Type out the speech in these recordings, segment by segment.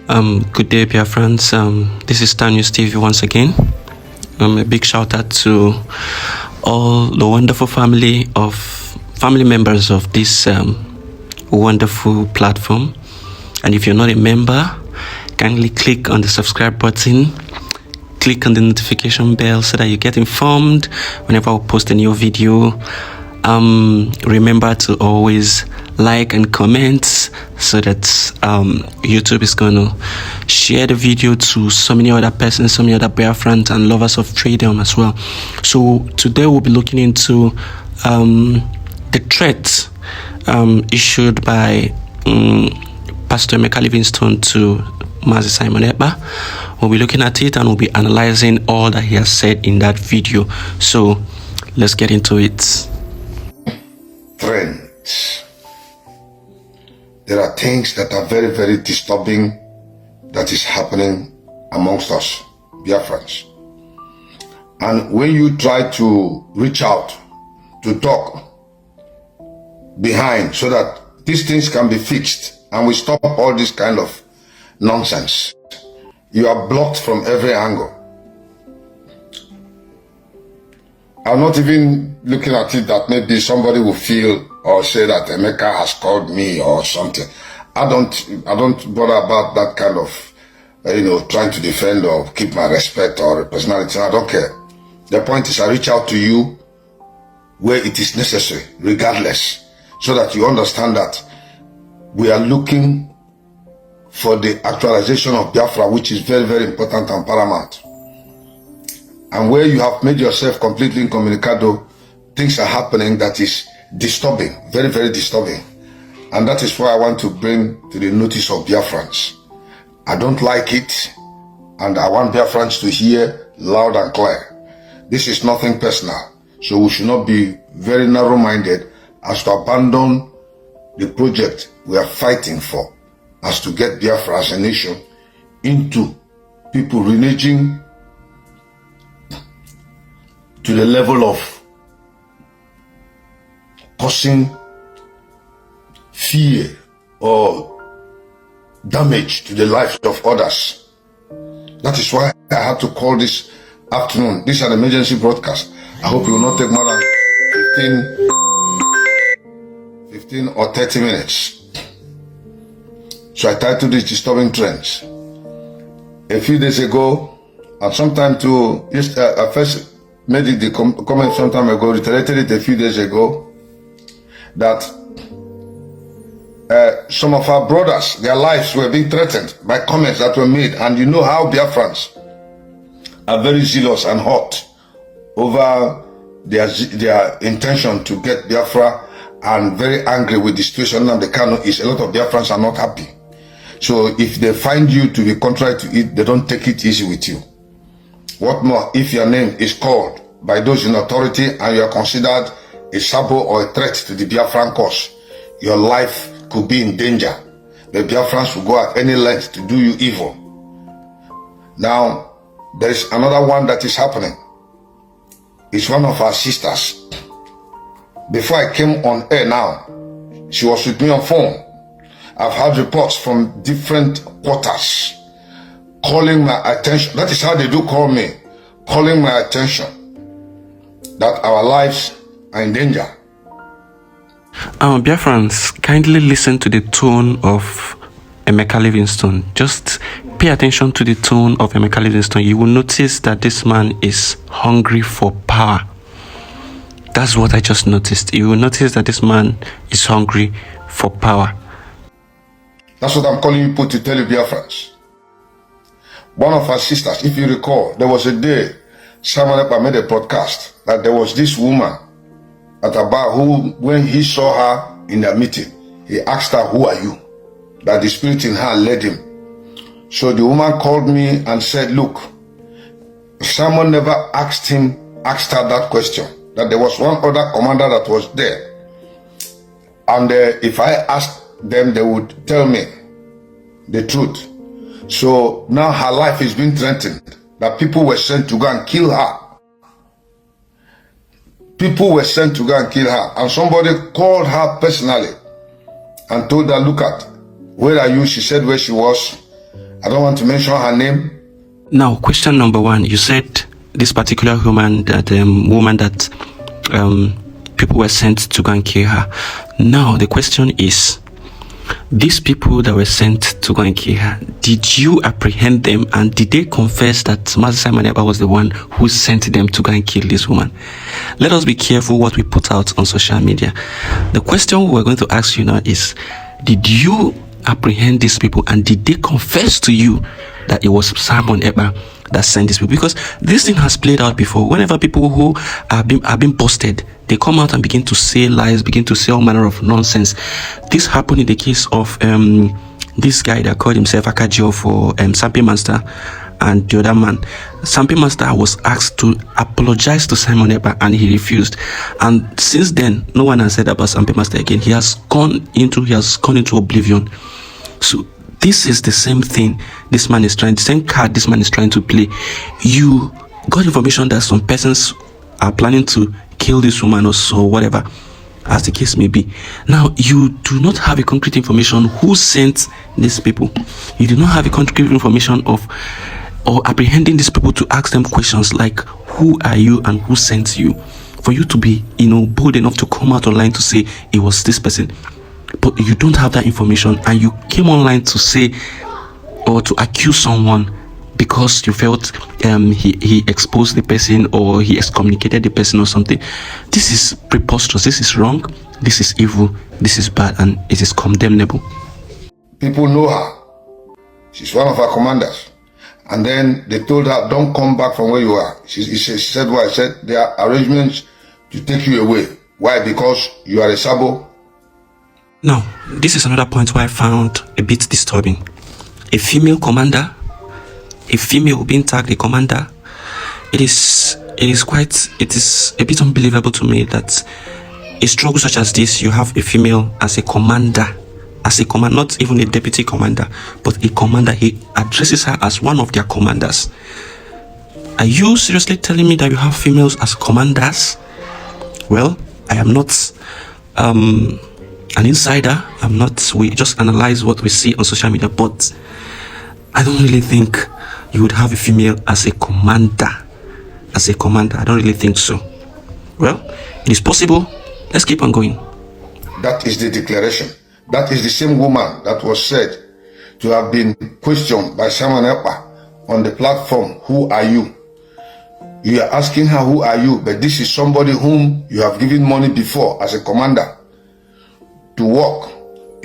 Good day, dear friends. This is Star News TV once again. A big shout out to all the wonderful family members of this wonderful platform. And if you're not a member, kindly click on the subscribe button, click on the notification bell so that you get informed whenever I post a new video. Remember to always like and comment so that YouTube is going to share the video to so many other persons, so many other Biafrans and lovers of freedom as well. So today we'll be looking into the threat issued by Pastor Emeka Livingstone to Mazi Simon Ekpa. We'll be looking at it and we'll be analyzing all that he has said in that video. So let's get into it. Friends, there are things that are very, very disturbing that is happening amongst us, Biafrans. And when you try to reach out to talk behind so that these things can be fixed and we stop all this kind of nonsense, you are blocked from every angle. I'm not even looking at it that maybe somebody will feel or say that Emeka has called me or something. I don't bother about that kind of, trying to defend or keep my respect or personality. I don't care. The point is I reach out to you where it is necessary, regardless, so that you understand that we are looking for the actualization of Biafra, which is very, very important and paramount. And where you have made yourself completely incommunicado, things are happening that is disturbing, very, very disturbing. And that is why I want to bring to the notice of Biafrans. I don't like it, and I want Biafrans to hear loud and clear. This is nothing personal, so we should not be very narrow-minded as to abandon the project we are fighting for, as to get Biafra as a nation into people reneging to the level of causing fear or damage to the lives of others. That is why I had to call this afternoon. This is an emergency broadcast. I hope it will not take more than 15 or 30 minutes. So I titled this Disturbing Trends. A few days ago, and sometime to I first made the comment some time ago, reiterated it a few days ago, that some of our brothers, their lives were being threatened by comments that were made. And you know how Biafrans are very zealous and hot over their intention to get Biafra, and very angry with the situation and the Kano is. A lot of Biafrans are not happy. So if they find you to be contrary to it, they don't take it easy with you. What more, if your name is called by those in authority and you are considered a sabo or a threat to the Biafran cause, your life could be in danger. The Biafrans will go at any length to do you evil. Now, there is another one that is happening. It's one of our sisters. Before I came on air now, she was with me on phone. I've had reports from different quarters calling my attention. That is how they do call me, calling my attention that our lives are in danger. Biafrans, kindly listen to the tone of Emeka Livingstone. Just pay attention to the tone of Emeka Livingstone. You will notice that this man is hungry for power. That's what I just noticed. You will notice that this man is hungry for power. That's what I'm calling people to tell you, Biafrans. One of our sisters, if you recall, there was a day Simon Ekpa made a broadcast that there was this woman at a bar who, when he saw her in the meeting, he asked her, "Who are you?" That the spirit in her led him. So the woman called me and said, "Look, Simon never asked her that question. That there was one other commander that was there. And if I asked them, they would tell me the truth." So now her life is being threatened. That people were sent to go and kill her. People were sent to go and kill her. And somebody called her personally and told her, "Look at, where are you?" She said where she was. I don't want to mention her name. Now, question number one, you said this particular woman that people were sent to go and kill her. Now, the question is, these people that were sent to go and kill her, did you apprehend them, and did they confess that Master Simon Ekpa was the one who sent them to go and kill this woman? Let us be careful what we put out on social media. The question we're going to ask you now is, did you apprehend these people, and did they confess to you that it was Simon Ekpa that sent these people? Because this thing has played out before. Whenever people who are being busted, they come out and begin to say lies, begin to say all manner of nonsense. This happened in the case of this guy that called himself Akajio for Sampi Master and the other man. Sampi Master was asked to apologize to Simon Ekpa and he refused. And since then, no one has said about Sampi Master again. He has gone into oblivion. So this is the same thing this man is trying, the same card this man is trying to play. You got information that some persons are planning to kill this woman or so, whatever, as the case may be. Now, you do not have a concrete information who sent these people. You do not have a concrete information of or apprehending these people to ask them questions like, who are you and who sent you? For you to be, bold enough to come out online to say it was this person. But you don't have that information, and you came online to say or to accuse someone because you felt he exposed the person or he excommunicated the person or something. This is preposterous. This is wrong. This is evil. This is bad, and it is condemnable. People know her. She's one of our commanders. And then they told her, don't come back from where you are. She said what? I said, there are arrangements to take you away. Why? Because you are a sabo. Now, this is another point where I found a bit disturbing. A female commander, a female being tagged a commander, it is a bit unbelievable to me that a struggle such as this, you have a female as a commander, not even a deputy commander, but a commander. He addresses her as one of their commanders. Are you seriously telling me that you have females as commanders? Well, I am not an insider. We just analyze what we see on social media, but I don't really think you would have a female as a commander. I don't really think so. Well, it is possible. Let's keep on going. That is the declaration. That is the same woman that was said to have been questioned by Simon Ekpa on the platform, who are you? You are asking her, who are you? But this is somebody whom you have given money before as a commander to work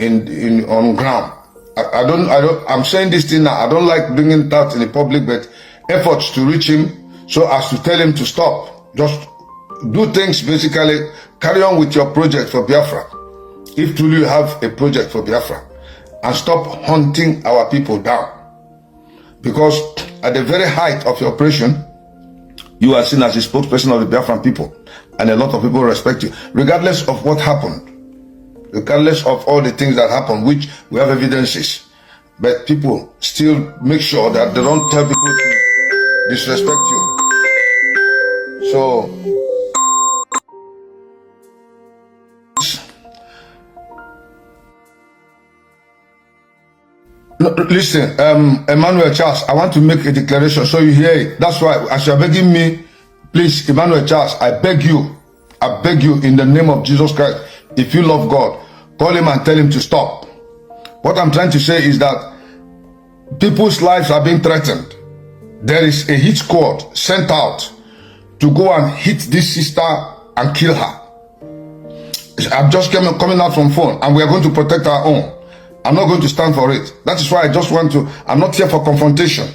on ground. I'm saying this thing now. I don't like bringing it out in the public, but efforts to reach him so as to tell him to stop. Just do things, basically carry on with your project for Biafra. If truly you have a project for Biafra, and stop hunting our people down. Because at the very height of your operation, you are seen as a spokesperson of the Biafran people, and a lot of people respect you, regardless of what happened. Regardless of all the things that happen, which we have evidences, but people still make sure that they don't tell people to disrespect you. So, listen, Emmanuel Charles, I want to make a declaration so you hear it. That's why, as you are begging me, please, Emmanuel Charles, I beg you in the name of Jesus Christ, if you love God, call him and tell him to stop. What I'm trying to say is that people's lives are being threatened. There is a hit squad sent out to go and hit this sister and kill her. I'm just coming out from phone, and we are going to protect our own. I'm not going to stand for it. That is why I just want to, I'm not here for confrontation.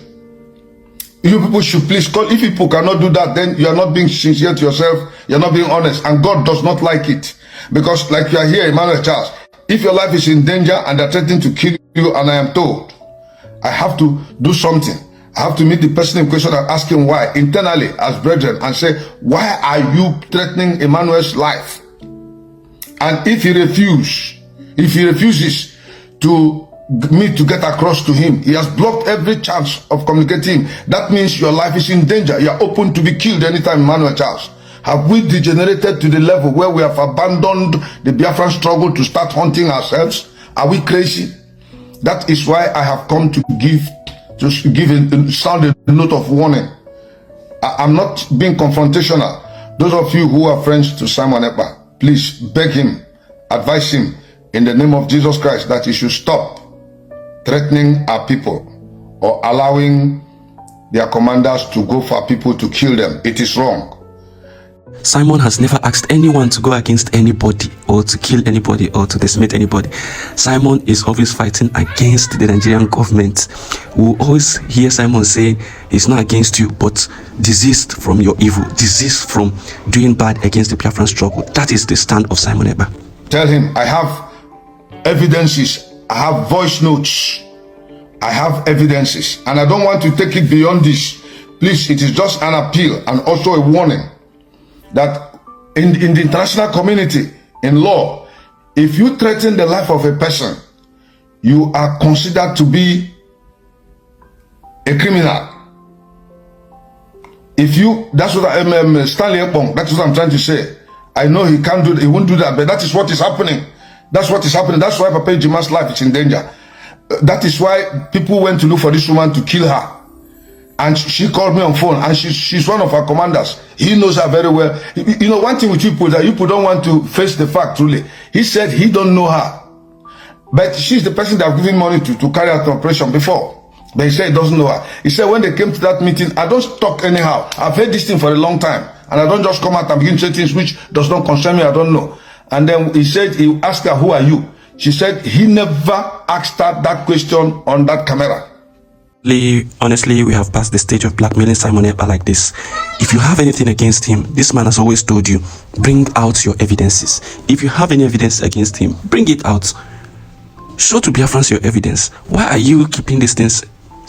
You people should please call. If people cannot do that, then you are not being sincere to yourself. You're not being honest, and God does not like it. Because like you are here, Emmanuel Charles, if your life is in danger and they're threatening to kill you, and I am told, I have to do something. I have to meet the person in question and ask him why, internally as brethren, and say, why are you threatening Emmanuel's life? And if he refuses to me to get across to him, he has blocked every chance of communicating. That means your life is in danger. You are open to be killed anytime, Emmanuel Charles. Have we degenerated to the level where we have abandoned the Biafran struggle to start hunting ourselves? Are we crazy? That is why I have come to give to sound a note of warning. I'm not being confrontational. Those of you who are friends to Simon Ekpa, please beg him, advise him in the name of Jesus Christ that he should stop threatening our people or allowing their commanders to go for people to kill them. It is wrong. Simon has never asked anyone to go against anybody or to kill anybody or to decimate anybody. Simon is always fighting against the Nigerian government. We always hear Simon say he's not against you, but desist from your evil, desist from doing bad against the Biafran struggle. That is the stand of Simon Ekpa. Tell him, I have evidences, I have voice notes, I have evidences, and I don't want to take it beyond this. Please, it is just an appeal and also a warning that in the international community, in law, if you threaten the life of a person, you are considered to be a criminal. If you, that's what Stanley Ekpa, that's what I'm trying to say. I know he can't do that, he won't do that, but that is what is happening. That's what is happening. That's why Papa Jima's life is in danger. That is why people went to look for this woman to kill her. And she called me on phone, and she's one of our commanders. He knows her very well. You know, one thing with you people is that you people don't want to face the fact truly. He said he don't know her. But she's the person that I've given money to carry out the operation before. But he said he doesn't know her. He said when they came to that meeting, I don't talk anyhow. I've heard this thing for a long time. And I don't just come out and begin to say things which does not concern me, I don't know. And then he said, he asked her, who are you? She said he never asked her that question on that camera. Honestly, we have passed the stage of blackmailing Simon Ekpa like this. If you have anything against him, this man has always told you, bring out your evidences. If you have any evidence against him, bring it out. Show to Biafrans your evidence. Why are you keeping these things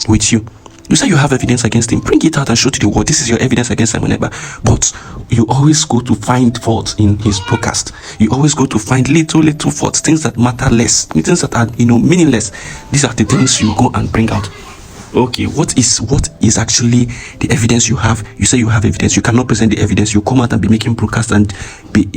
with you? You say you have evidence against him, bring it out and show to the world, this is your evidence against Simon Ekpa. But you always go to find faults in his broadcast. You always go to find little faults, things that matter less, things that are, meaningless. These are the things you go and bring out. Okay, what is actually the evidence you have? You say you have evidence, you cannot present the evidence, you come out and be making broadcasts and be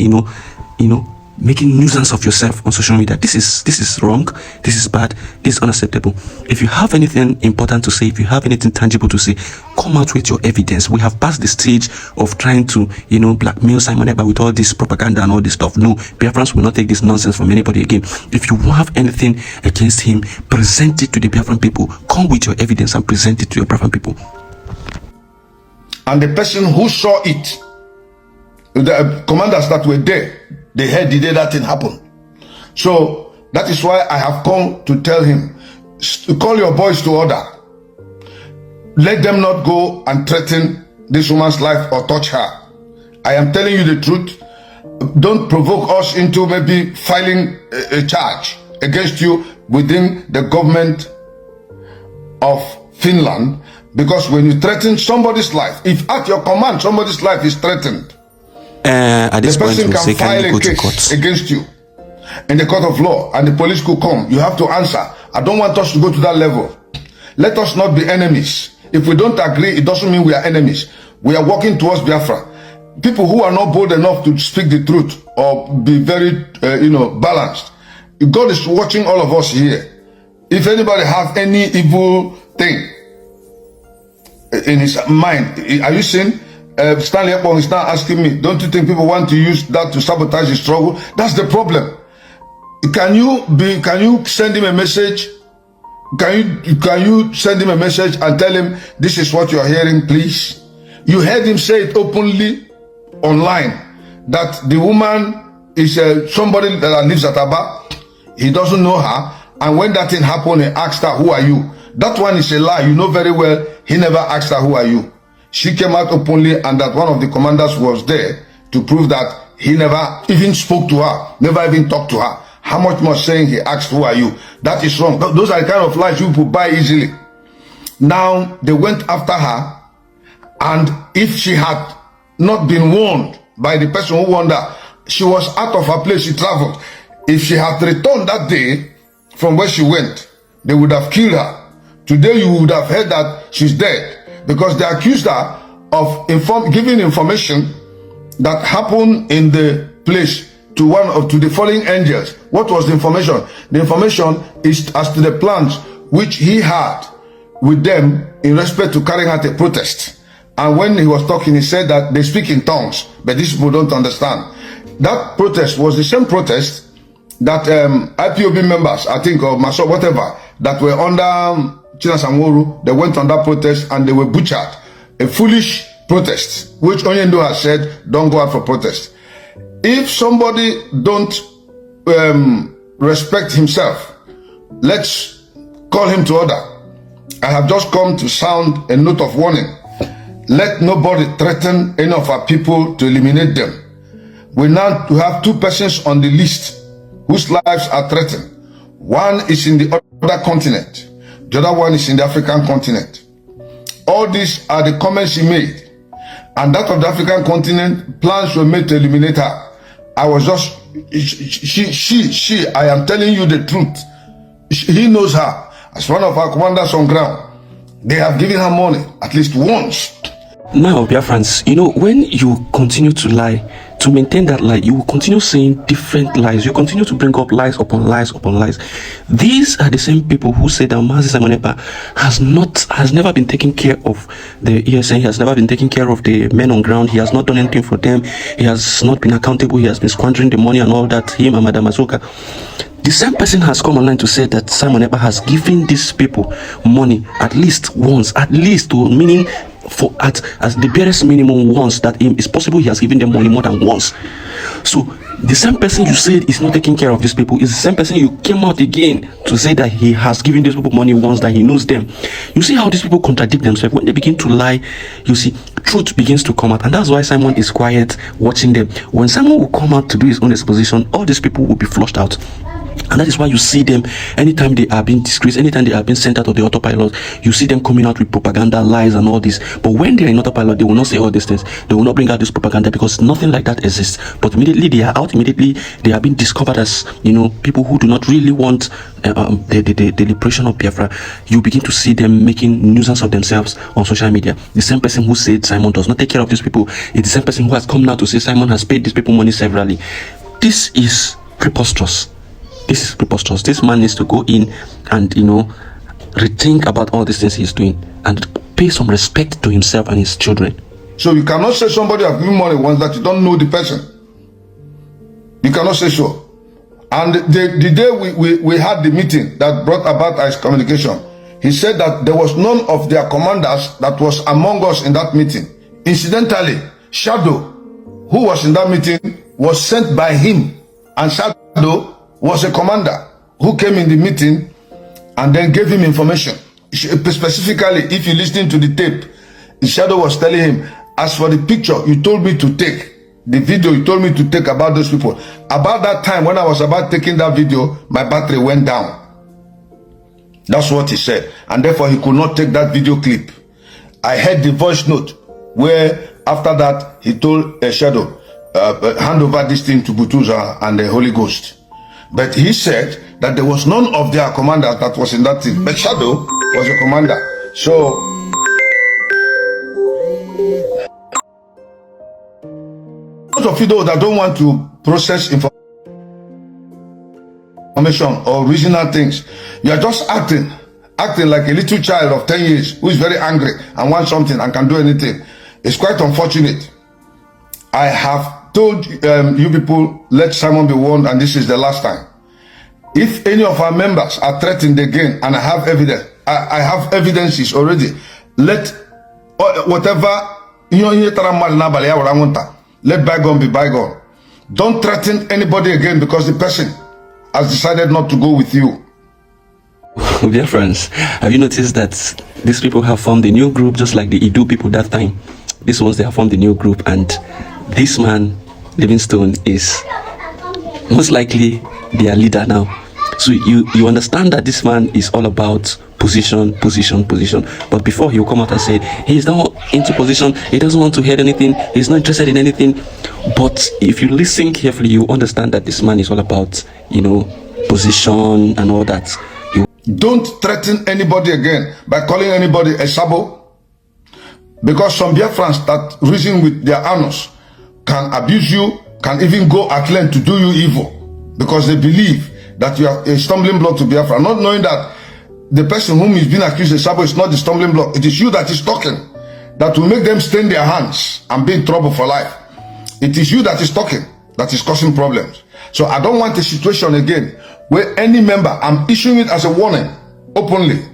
making nuisance of yourself on social media. This is wrong, this is bad, this is unacceptable. If you have anything important to say, if you have anything tangible to say, come out with your evidence. We have passed the stage of trying to blackmail Simon Ekpa with all this propaganda and all this stuff. No, Biafrans will not take this nonsense from anybody again. If you have anything against him, present it to the Biafran people. Come with your evidence and present it to your Biafran people. And the person who saw it, the commanders that were there, they heard the day that thing happened. So that is why I have come to tell him, call your boys to order. Let them not go and threaten this woman's life or touch her. I am telling you the truth. Don't provoke us into maybe filing a charge against you within the government of Finland, because when you threaten somebody's life, if at your command somebody's life is threatened, at this the person point, can file a case against you in the court of law, and the police could come. You have to answer. I don't want us to go to that level. Let us not be enemies. If we don't agree, it doesn't mean we are enemies. We are working towards Biafra. People who are not bold enough to speak the truth or be very, balanced. God is watching all of us here. If anybody has any evil thing in his mind, are you seeing? Stanley Ekpa is now asking me, don't you think people want to use that to sabotage the struggle? That's the problem. Can you send him a message? Can you send him a message and tell him this is what you're hearing, please? You heard him say it openly online that the woman is somebody that lives at Aba. He doesn't know her, and when that thing happened, he asked her, who are you? That one is a lie. You know very well he never asked her, who are you? She came out openly, and that one of the commanders was there to prove that he never even spoke to her, never even talked to her. How much more saying he asked, who are you? That is wrong. Those are the kind of lies you people buy easily. Now, they went after her, and if she had not been warned by the person who warned her, she was out of her place, she traveled. If she had returned that day from where she went, they would have killed her. Today, you would have heard that she's dead, because they accused her of giving information that happened in the place to the fallen angels. What was the information? The information is as to the plans which he had with them in respect to carrying out a protest. And when he was talking, he said that they speak in tongues, but these people don't understand. That protest was the same protest that IPOB members, I think, or Maso, whatever, that were under China Samuru, they went on that protest and they were butchered. A foolish protest, which Onyendo has said, don't go out for protest. If somebody don't respect himself, let's call him to order. I have just come to sound a note of warning. Let nobody threaten any of our people to eliminate them. We now have two persons on the list whose lives are threatened. One is in the other continent. The other one is in the African continent. All these are the comments he made. And that of the African continent, plans were made to eliminate her. I was just, I am telling you the truth. He knows her. As one of our commanders on ground, they have given her money at least once. Now, dear friends, you know, when you continue to lie, to maintain that lie, you will continue saying different lies. You continue to bring up lies upon lies upon lies. These are the same people who say that Mazi Simon Ekpa has never been taking care of the ESN. He has never been taking care of the men on ground. He has not done anything for them. He has not been accountable. He has been squandering the money and all that. Him and Madam Azuka. The same person has come online to say that Simon Ekpa has given these people money at least once, meaning for as the barest minimum once, that it's possible he has given them money more than once. So the same person you said is not taking care of these people is the same person you came out again to say that he has given these people money once, that he knows them. You see how these people contradict themselves. When they begin to lie, you see truth begins to come out, and that's why Simon is quiet watching them. When Simon will come out to do his own exposition, all these people will be flushed out. And that is why you see them, anytime they are being disgraced, anytime they are being sent out of the autopilot, you see them coming out with propaganda, lies and all this. But when they are in autopilot, they will not say all these things. They will not bring out this propaganda because nothing like that exists. But immediately they are out, immediately they are being discovered as, you know, people who do not really want the liberation of Biafra. You begin to see them making nuisance of themselves on social media. The same person who said Simon does not take care of these people is the same person who has come now to say Simon has paid these people money severally. This is preposterous. This is preposterous. This man needs to go in and, you know, rethink about all these things he's doing and pay some respect to himself and his children. So you cannot say somebody has given money once that you don't know the person. You cannot say so. And the day we had the meeting that brought about his communication, he said that there was none of their commanders that was among us in that meeting. Incidentally, Shadow, who was in that meeting, was sent by him, and Shadow was a commander who came in the meeting and then gave him information. Specifically, if you listen to the tape, the Shadow was telling him, as for the picture you told me to take, the video you told me to take about those people, about that time when I was about taking that video, my battery went down. That's what he said. And therefore he could not take that video clip. I heard the voice note where after that he told Shadow, hand over this thing to Butuza and the Holy Ghost. But he said that there was none of their commanders that was in that team. But Shadow was a commander. So, those of you that don't want to process information or reasonable things, you are just acting like a little child of 10 years who is very angry and wants something and can do anything. It's quite unfortunate. I have told you people, let Simon be warned, and this is the last time. If any of our members are threatened again, and I have evidence, I have evidences already, let whatever, let bygone be bygone. Don't threaten anybody again because the person has decided not to go with you. Dear friends, have you noticed that these people have formed a new group just like the Idu people that time? These ones, they have formed a new group, and this man, Livingstone, is most likely their leader now. So you understand that this man is all about position. But before he will come out and say he's not into position, he doesn't want to hear anything, he's not interested in anything. But if you listen carefully, you understand that this man is all about, you know, position and all that. Don't threaten anybody again by calling anybody a sabo. Because some Biafrans that reason with their anus can abuse you, can even go at length to do you evil, because they believe that you are a stumbling block to Biafra, not knowing that the person whom is being accused of Sabo is not the stumbling block. It is you that is talking, that will make them stain their hands and be in trouble for life. It is you that is talking, that is causing problems. So I don't want a situation again where any member, I'm issuing it as a warning, openly.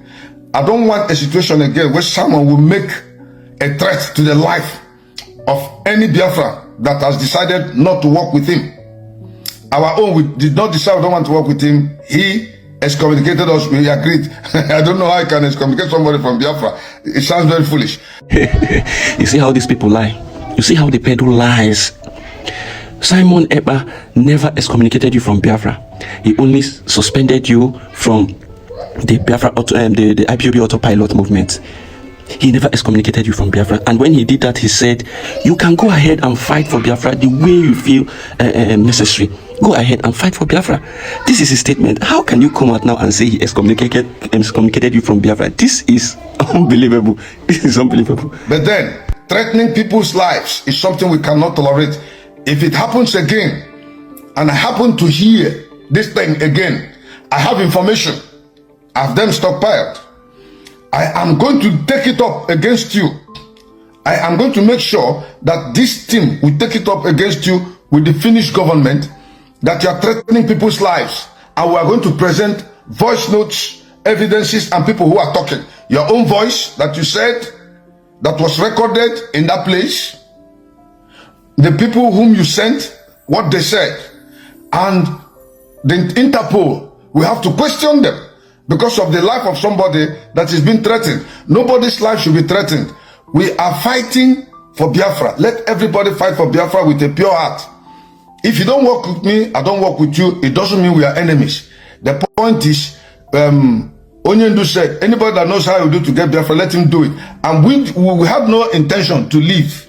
I don't want a situation again where someone will make a threat to the life of any Biafra that has decided not to work with him. Our own, we did not decide we don't want to work with him. He excommunicated us, we agreed. I don't know how I can excommunicate somebody from Biafra. It sounds very foolish. You see how these people lie? You see how they peddle lies? Simon Ekpa never excommunicated you from Biafra. He only suspended you from the Biafra the IPOB autopilot movement. He never excommunicated you from Biafra. And when he did that, he said, you can go ahead and fight for Biafra the way you feel necessary. Go ahead and fight for Biafra. This is his statement. How can you come out now and say he excommunicated you from Biafra? This is unbelievable. This is unbelievable. But then, threatening people's lives is something we cannot tolerate. If it happens again, and I happen to hear this thing again, I have information. I have them stockpiled. I am going to take it up against you. I am going to make sure that this team will take it up against you with the Finnish government, that you are threatening people's lives. And we are going to present voice notes, evidences, and people who are talking. Your own voice that you said, that was recorded in that place. The people whom you sent, what they said. And the Interpol, we have to question them because of the life of somebody that is being threatened. Nobody's life should be threatened. We are fighting for Biafra. Let everybody fight for Biafra with a pure heart. If you don't work with me, I don't work with you, it doesn't mean we are enemies. The point is, Onyendu said, anybody that knows how you do to get Biafra, let him do it. And we have no intention to leave.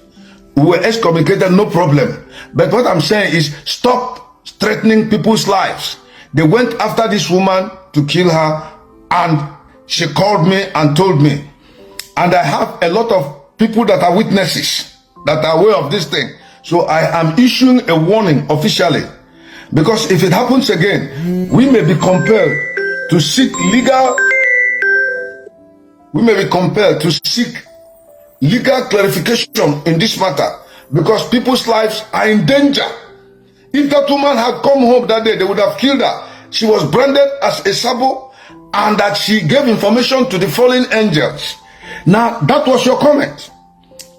We were excommunicated, no problem. But what I'm saying is, stop threatening people's lives. They went after this woman to kill her, and she called me and told me. And I have a lot of people that are witnesses that are aware of this thing. So I am issuing a warning officially, because if it happens again, we may be compelled to seek legal clarification in this matter, because people's lives are in danger. If that woman had come home that day, they would have killed her. She was branded as a Sabo, and that she gave information to the fallen angels. Now, that was your comment.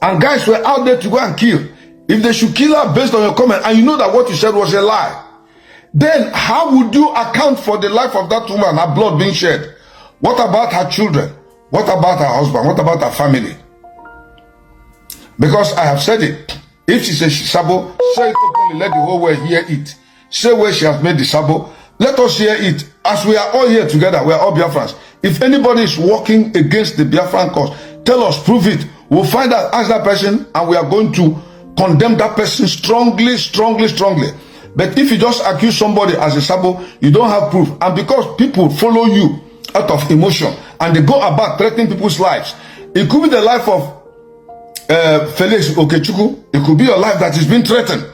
And guys were out there to go and kill. If they should kill her based on your comment, and you know that what you said was a lie, then how would you account for the life of that woman, her blood being shed? What about her children? What about her husband? What about her family? Because I have said it. If she says Sabo, say it openly, let the whole world hear it. Say where she has made the Sabo. Let us hear it. As we are all here together, we are all Biafrans. If anybody is working against the Biafran cause, tell us, prove it. We'll find out, ask that person, and we are going to condemn that person strongly, strongly, strongly. But if you just accuse somebody as a Sabo, you don't have proof. And because people follow you out of emotion, and they go about threatening people's lives, it could be the life of Felix Okechukwu. It could be your life that is being threatened.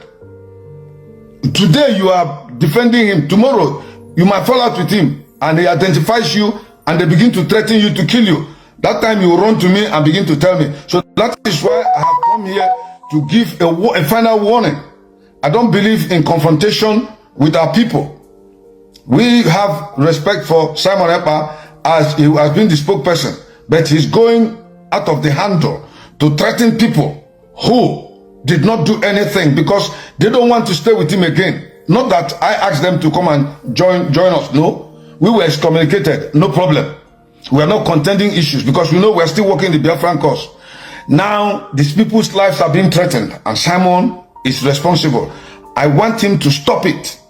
Today you are defending him. Tomorrow you might fall out with him, and he identifies you, and they begin to threaten you to kill you. That time you will run to me and begin to tell me. So that is why I have come here to give a final warning. I don't believe in confrontation with our people. We have respect for Simon Ekpa as he has been the spokesperson, but he's going out of the handle to threaten people who did not do anything because they don't want to stay with him again. Not that I asked them to come and join us. No, we were excommunicated. No problem. We are not contending issues because we know we are still working the Biafran cause. Now these people's lives are being threatened, and Simon is responsible. I want him to stop it.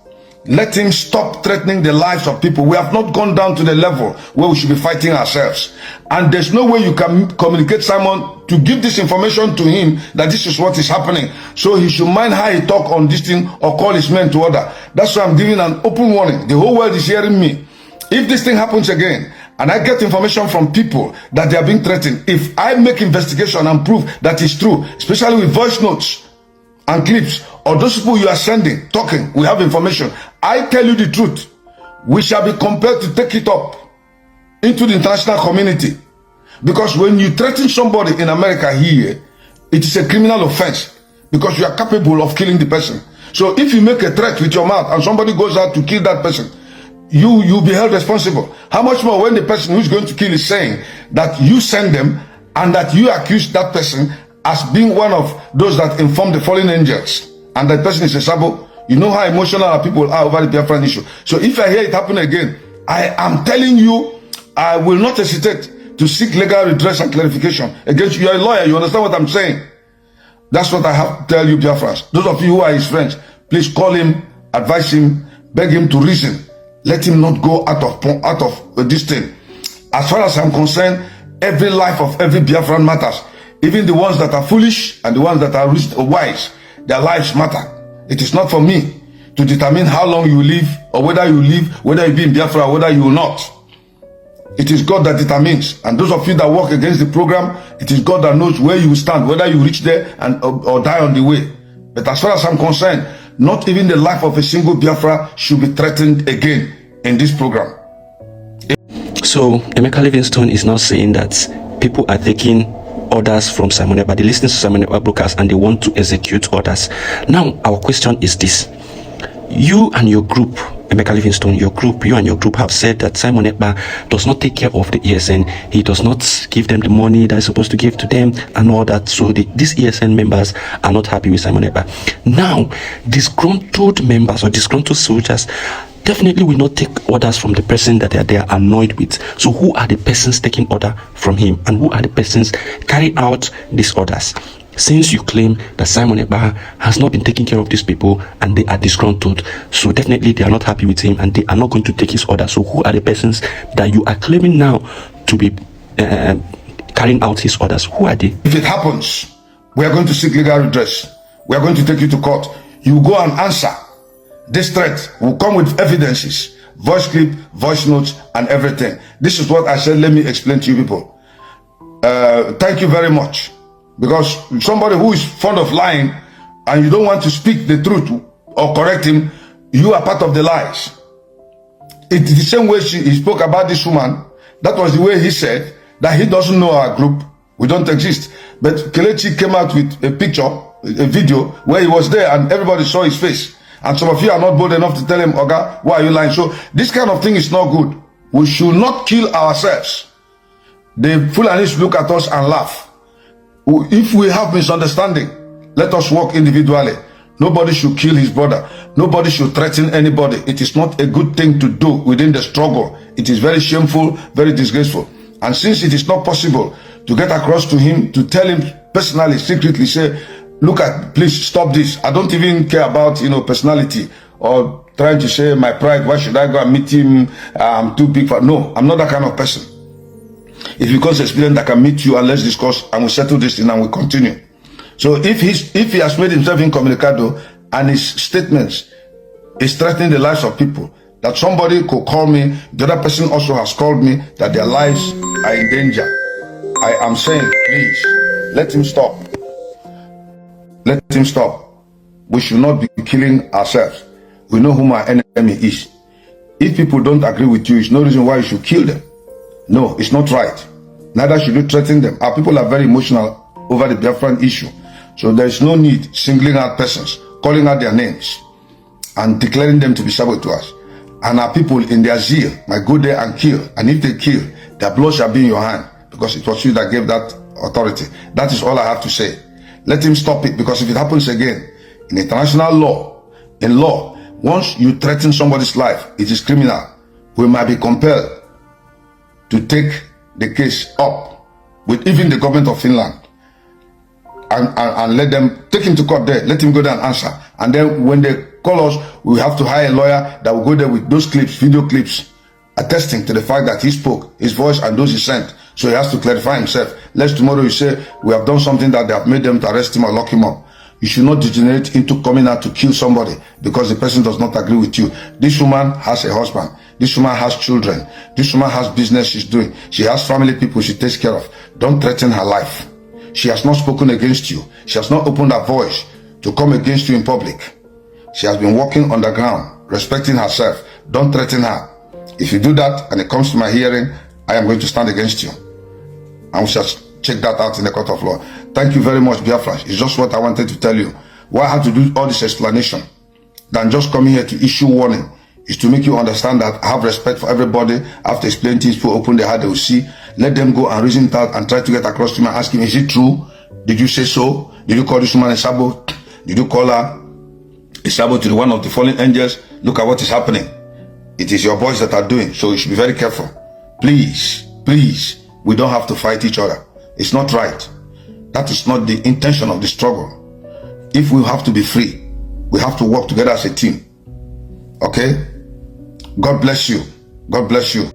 Let him stop threatening the lives of people. We have not gone down to the level where we should be fighting ourselves. And there's no way you can communicate Simon to give this information to him that this is what is happening. So he should mind how he talk on this thing or call his men to order. That's why I'm giving an open warning. The whole world is hearing me. If this thing happens again, and I get information from people that they are being threatened, if I make investigation and prove that it's true, especially with voice notes and clips, or those people you are sending, talking, we have information, I tell you the truth, we shall be compelled to take it up. into the international community. Because when you threaten somebody in America here, it is a criminal offense because you are capable of killing the person. So if you make a threat with your mouth and somebody goes out to kill that person, you'll be held responsible. How much more when the person who's going to kill is saying that you send them and that you accuse that person as being one of those that inform the fallen angels, and that person is a sabo. You know how emotional our people are over the Biafran issue. So if I hear it happen again, I am telling you, I will not hesitate to seek legal redress and clarification against you. You're a lawyer, you understand what I'm saying? That's what I have to tell you, Biafrans. Those of you who are his friends, please call him, advise him, beg him to reason. Let him not go out of this thing. As far as I'm concerned, every life of every Biafran matters. Even the ones that are foolish and the ones that are wise, their lives matter. It is not for me to determine how long you live or whether you live, whether you be in Biafra or whether you will not. It is God that determines. And those of you that work against the program, it is God that knows where you will stand, whether you reach there and or die on the way. But as far as I'm concerned, not even the life of a single Biafra should be threatened again in this program. So Emeka Livingstone is now saying that people are taking orders from Simon Ekpa. They listen to Simon Ekpa broadcast and they want to execute orders. Now our question is this: you and your group, Emeka Livingstone, you and your group have said that Simon Ekpa does not take care of the ESN. He does not give them the money that is supposed to give to them and all that. So these ESN members are not happy with Simon Ekpa. Now, disgruntled members or disgruntled soldiers definitely will not take orders from the person that they are annoyed with. So who are the persons taking order from him, and who are the persons carrying out these orders? Since you claim that Simon Ekpa has not been taking care of these people and they are disgruntled, so definitely they are not happy with him and they are not going to take his order. So who are the persons that you are claiming now to be carrying out his orders? Who are they? If it happens, we are going to seek legal redress. We are going to take you to court. You go and answer. This threat will come with evidences, voice clip, voice notes, and everything. This is what I said. Let me explain to you people. Thank you very much. Because somebody who is fond of lying and you don't want to speak the truth or correct him, you are part of the lies. It's the same way he spoke about this woman. That was the way he said that he doesn't know our group. We don't exist. But Kelechi came out with a picture, a video where he was there and everybody saw his face. And some of you are not bold enough to tell him, Oga, why are you lying? So this kind of thing is not good. We should not kill ourselves. The Fulanis look at us and laugh. If we have misunderstanding, let us work individually. Nobody should kill his brother. Nobody should threaten anybody. It is not a good thing to do within the struggle. It is very shameful, very disgraceful. And since it is not possible to get across to him, to tell him personally, secretly, say, look at, please stop this. I don't even care about, personality or trying to say my pride. Why should I go and meet him? I'm too big for, no, I'm not that kind of person. If you cause experience, I can meet you and let's discuss and we'll settle this thing and we'll continue. So if he has made himself incommunicado and his statements is threatening the lives of people, that somebody could call me, the other person also has called me, that their lives are in danger. I am saying, please, let him stop. Let him stop. We should not be killing ourselves. We know whom our enemy is. If people don't agree with you, it's no reason why you should kill them. No, it's not right. Neither should you threaten them. Our people are very emotional over the Biafran issue. So there is no need singling out persons, calling out their names, and declaring them to be saboteurs. And our people in their zeal might go there and kill. And if they kill, their blood shall be in your hand, because it was you that gave that authority. That is all I have to say. Let him stop it, because if it happens again, in international law, in law, once you threaten somebody's life, it is criminal. We might be compelled to take the case up with even the government of Finland and let them take him to court there, let him go there and answer. And then when they call us, we have to hire a lawyer that will go there with those clips, video clips, attesting to the fact that he spoke, his voice and those he sent. So he has to clarify himself. Lest tomorrow you say, we have done something that they have made them to arrest him or lock him up. You should not degenerate into coming out to kill somebody because the person does not agree with you. This woman has a husband. This woman has children. This woman has business she's doing. She has family people she takes care of. Don't threaten her life. She has not spoken against you. She has not opened her voice to come against you in public. She has been walking on the ground, respecting herself. Don't threaten her. If you do that and it comes to my hearing, I am going to stand against you. And we shall check that out in the court of law. Thank you very much, Biafra. It's just what I wanted to tell you. Why I have to do all this explanation than just coming here to issue warning is to make you understand that I have respect for everybody. I have to explain things, people open their heart, they will see. Let them go and reason it out and try to get across to me and ask him, is it true? Did you say so? Did you call this woman a Sabo? Did you call her a Sabo to one of the fallen angels? Look at what is happening. It is your boys that are doing, so you should be very careful. Please, please, we don't have to fight each other. It's not right. That is not the intention of the struggle. If we have to be free, we have to work together as a team. Okay? God bless you. God bless you.